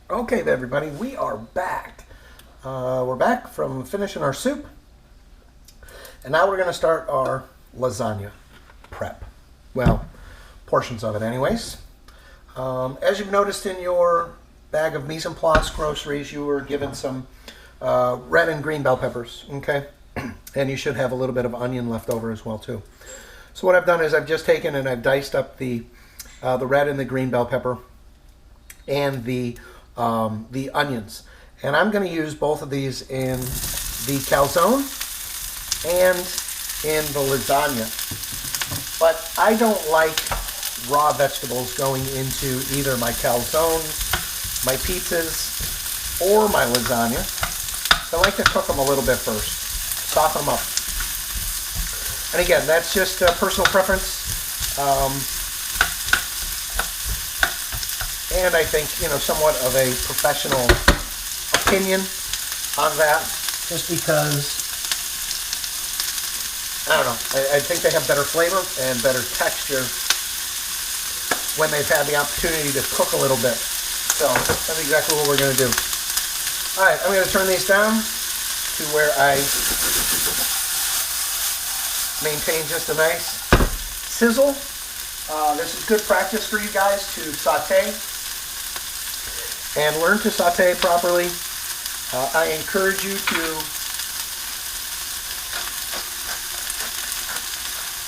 Okay, everybody, we are back. We're back from finishing our soup, and now we're going to start our lasagna prep. Well, portions of it, anyways. As you've noticed in your bag of mise en place groceries, you were given some red and green bell peppers, okay? And you should have a little bit of onion left over as well, too. So what I've done is I've just taken and I've diced up the red and the green bell pepper and the onions. And I'm going to use both of these in the calzone and in the lasagna. But I don't like raw vegetables going into either my calzones, my pizzas, or my lasagna. So I like to cook them a little bit first, soften them up. And again, that's just personal preference. And I think, somewhat of a professional opinion on that, just because, I don't know, I think they have better flavor and better texture when they've had the opportunity to cook a little bit. So that's exactly what we're going to do. All right, I'm going to turn these down to where I maintain just a nice sizzle. This is good practice for you guys to saute and learn to saute properly. I encourage you to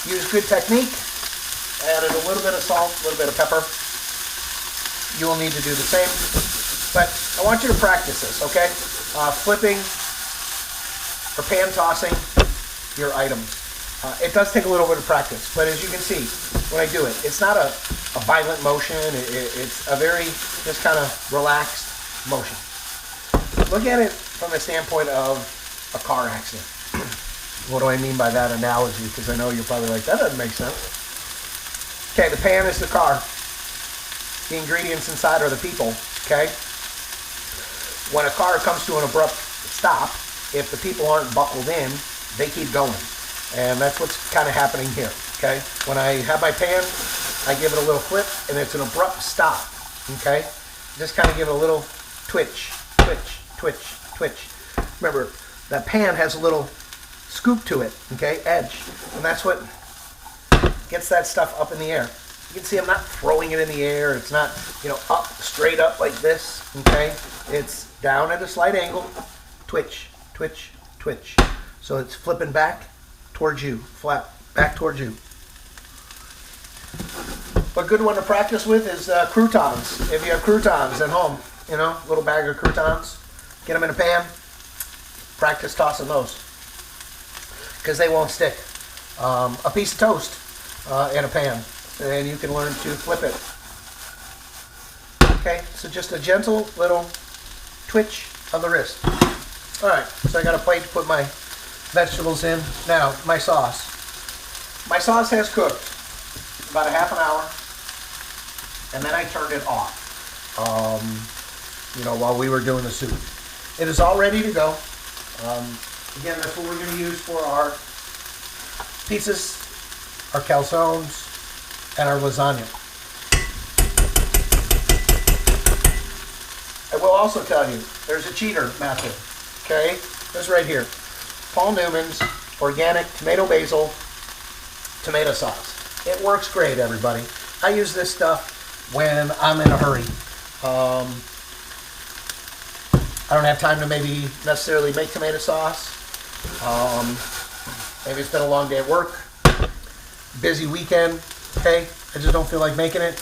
use good technique. Added a little bit of salt, a little bit of pepper. You will need to do the same. But I want you to practice this, okay? Flipping or pan tossing your items. It does take a little bit of practice, but as you can see, when I do it, it's not a violent motion. It's a very just kind of relaxed motion. Look at it from the standpoint of a car accident. What do I mean by that analogy? Because I know you're probably like, that doesn't make sense. Okay, the pan is the car. The ingredients inside are the people, okay? When a car comes to an abrupt stop, if the people aren't buckled in, they keep going. And that's what's kind of happening here, okay? When I have my pan, I give it a little flip, and it's an abrupt stop, okay? Just kind of give it a little twitch, twitch, twitch, twitch. Remember, that pan has a little scoop to it, okay, edge. And that's what gets that stuff up in the air. You can see I'm not throwing it in the air. It's not, up, straight up like this, okay? It's down at a slight angle, twitch, twitch, twitch. So it's flipping back towards you, flat, back towards you. A good one to practice with is croutons. If you have croutons at home, little bag of croutons, get them in a pan, practice tossing those, because they won't stick. A piece of toast in a pan, and you can learn to flip it. Okay, so just a gentle little twitch of the wrist. All right, so I got a plate to put my vegetables in. Now, my sauce. My sauce has cooked about a half an hour, and then I turned it off, while we were doing the soup. It is all ready to go. Again, that's what we're going to use for our pizzas, our calzones, and our lasagna. I will also tell you, there's a cheater method, okay? This right here. Paul Newman's organic tomato basil tomato sauce. It works great, everybody. I use this stuff when I'm in a hurry. I don't have time to maybe necessarily make tomato sauce. Maybe it's been a long day at work, busy weekend, okay? I just don't feel like making it.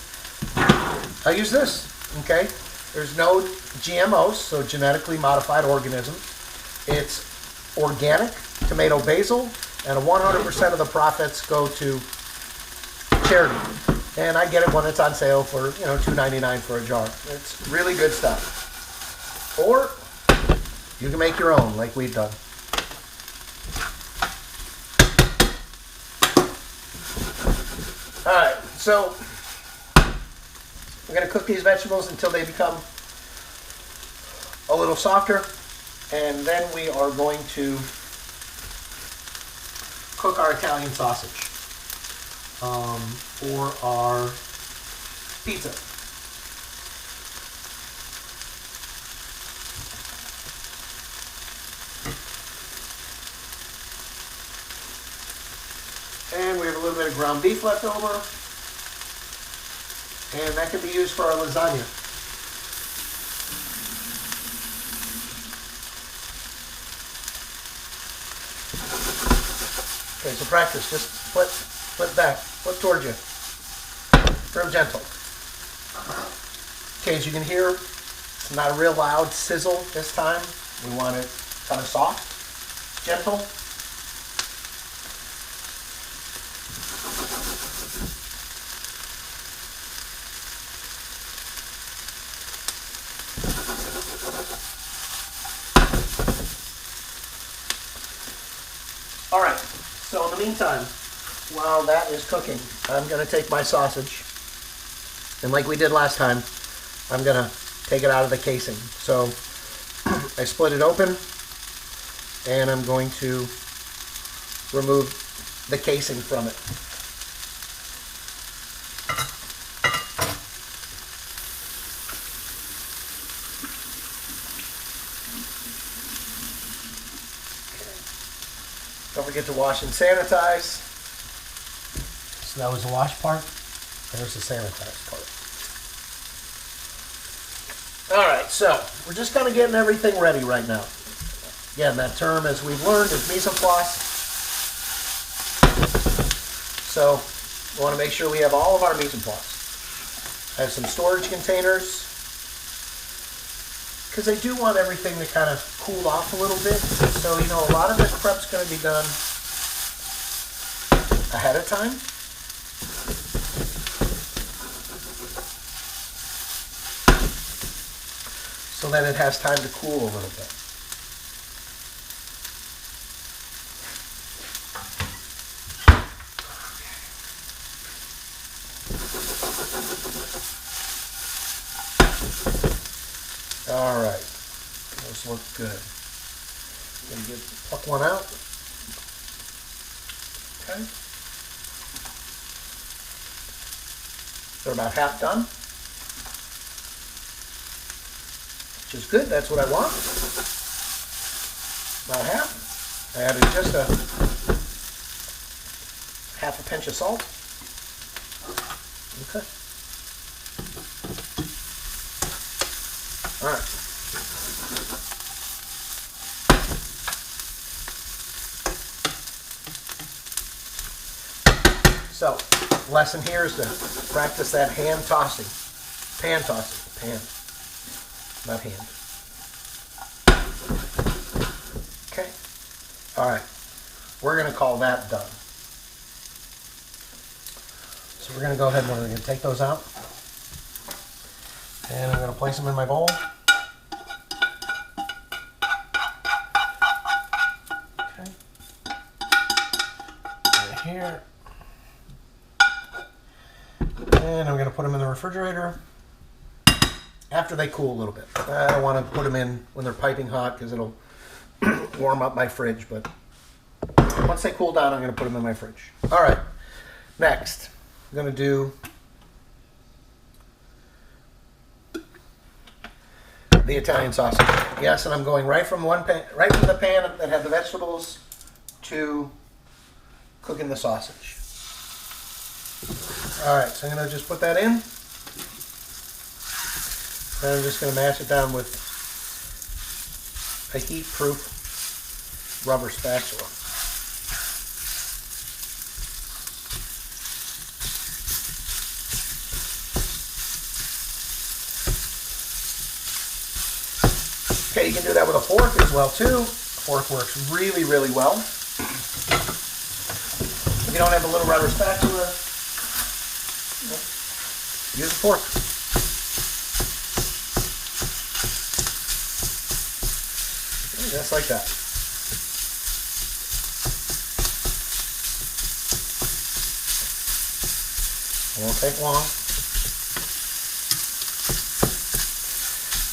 I use this, okay? There's no GMOs, so genetically modified organisms. It's organic tomato basil, and 100% of the profits go to charity. And I get it when it's on sale for $2.99 for a jar. It's really good stuff. Or you can make your own, like we've done. All right, so we're going to cook these vegetables until they become a little softer, and then we are going to cook our Italian sausage for our pizza. have a little bit of ground beef left over, and that can be used for our lasagna. Okay, so practice. Just flip back, flip towards you. Real gentle. Okay, as you can hear, it's not a real loud sizzle this time. We want it kind of soft, gentle. All right, so in the meantime, while that is cooking, I'm going to take my sausage, and like we did last time, I'm going to take it out of the casing. So I split it open, and I'm going to remove the casing from it. Don't forget to wash and sanitize. So that was the wash part. There's the sanitize part. All right, so we're just kind of getting everything ready right now. Again, that term, as we've learned, is mise en place. So we want to make sure we have all of our mise en place. I have some storage containers, because I do want everything to kind of cool off a little bit. So, you know, a lot of this prep's going to be done ahead of time. So that it has time to cool a little bit. All right, those look good. I'm going to pluck one out. Okay. They're about half done, which is good. That's what I want. About half. I added just a half a pinch of salt. Okay. All right. So, lesson here is to practice that hand tossing. Pan tossing. Pan. Not hand. Okay. All right. We're going to call that done. So we're going to go ahead and we're going to take those out. And I'm going to place them in my bowl. Okay. Right here. And I'm going to put them in the refrigerator after they cool a little bit. I don't want to put them in when they're piping hot because it'll warm up my fridge. But once they cool down, I'm going to put them in my fridge. All right. Next, I'm going to do the Italian sausage. Yes, and I'm going right from the pan that had the vegetables to cooking the sausage. All right, so I'm going to just put that in. And I'm just going to mash it down with a heat-proof rubber spatula. Okay, you can do that with a fork as well too. A fork works really, really well. If you don't have a little rubber spatula, use a fork. Just like that. It won't take long.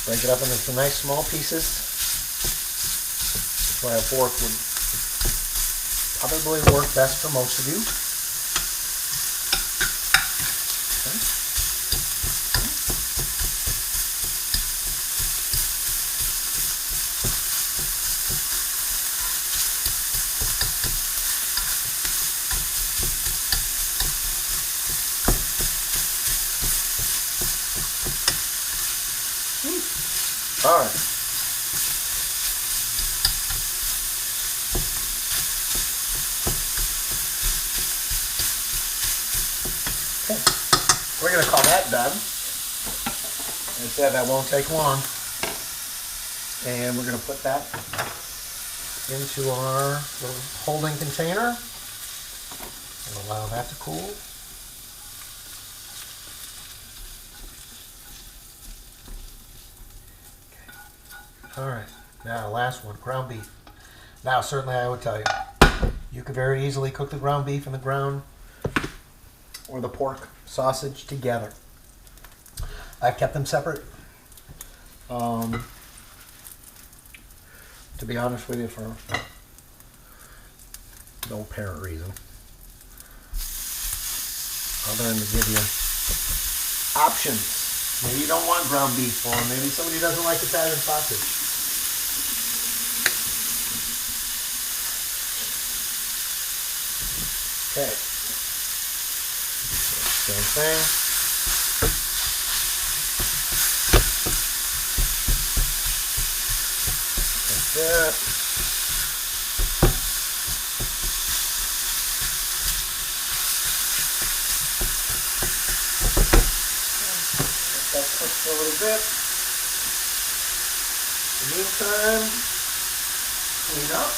Break it up into some nice small pieces. That's why a fork would probably work best for most of you. All right. Okay. We're going to call that done. As I said, that won't take long. And we're going to put that into our little holding container and allow that to cool. All right, now last one, ground beef. Now certainly I would tell you, you could very easily cook the ground beef and the ground or the pork sausage together. I've kept them separate. To be honest with you, for no apparent reason, other than to give you options. Maybe you don't want ground beef, or maybe somebody doesn't like Italian sausage. Okay. Same thing. Like that. Let that cook for a little bit. In the meantime, clean up.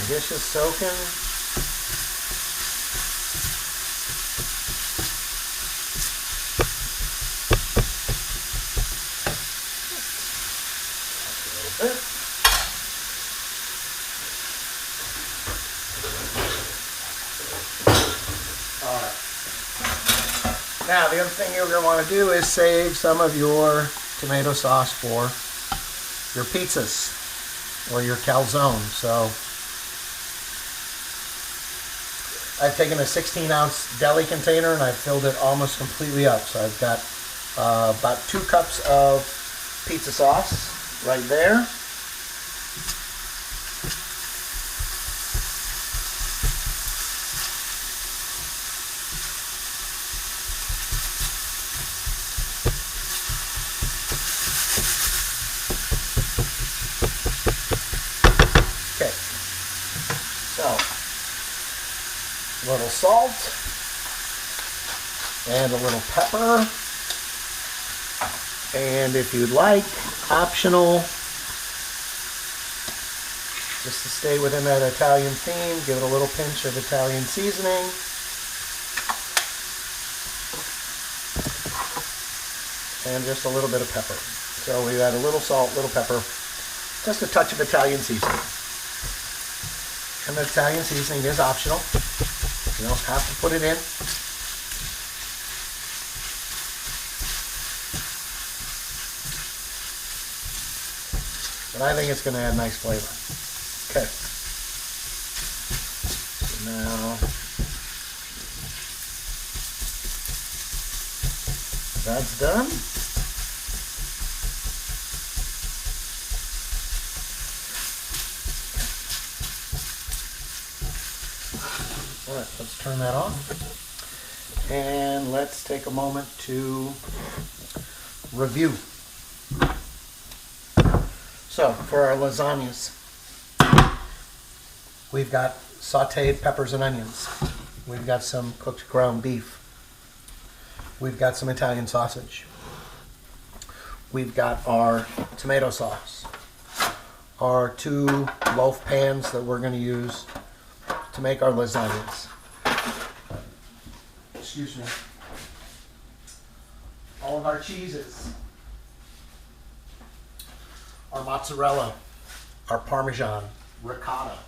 Dish is soaking. A little bit. All right. Now the other thing you're going to want to do is save some of your tomato sauce for your pizzas or your calzone. So I've taken a 16-ounce deli container and I've filled it almost completely up. So I've got about 2 cups of pizza sauce right there. Okay, so a little salt and a little pepper, and if you'd like, optional, just to stay within that Italian theme, give it a little pinch of Italian seasoning. And just a little bit of pepper. So we add a little salt, little pepper, just a touch of Italian seasoning. And the Italian seasoning is optional. You don't have to put it in. But I think it's going to add nice flavor. Okay. So now that's done. All right, let's turn that off. And let's take a moment to review. So, for our lasagnas, we've got sauteed peppers and onions. We've got some cooked ground beef. We've got some Italian sausage. We've got our tomato sauce. Our 2 loaf pans that we're going to use to make our lasagnas. Excuse me. All of our cheeses. Our mozzarella, our Parmesan, ricotta,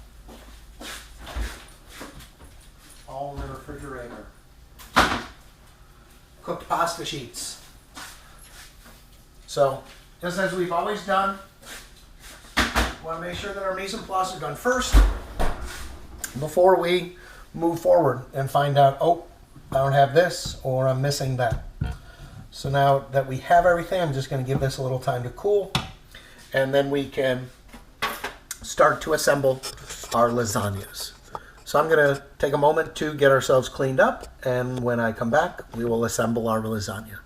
all in the refrigerator. Cooked pasta sheets. So just as we've always done, we want to make sure that our mise en place is done first before we move forward and find out, oh, I don't have this or I'm missing that. So now that we have everything, I'm just going to give this a little time to cool, and then we can start to assemble our lasagnas. So I'm going to take a moment to get ourselves cleaned up, and when I come back, we will assemble our lasagna.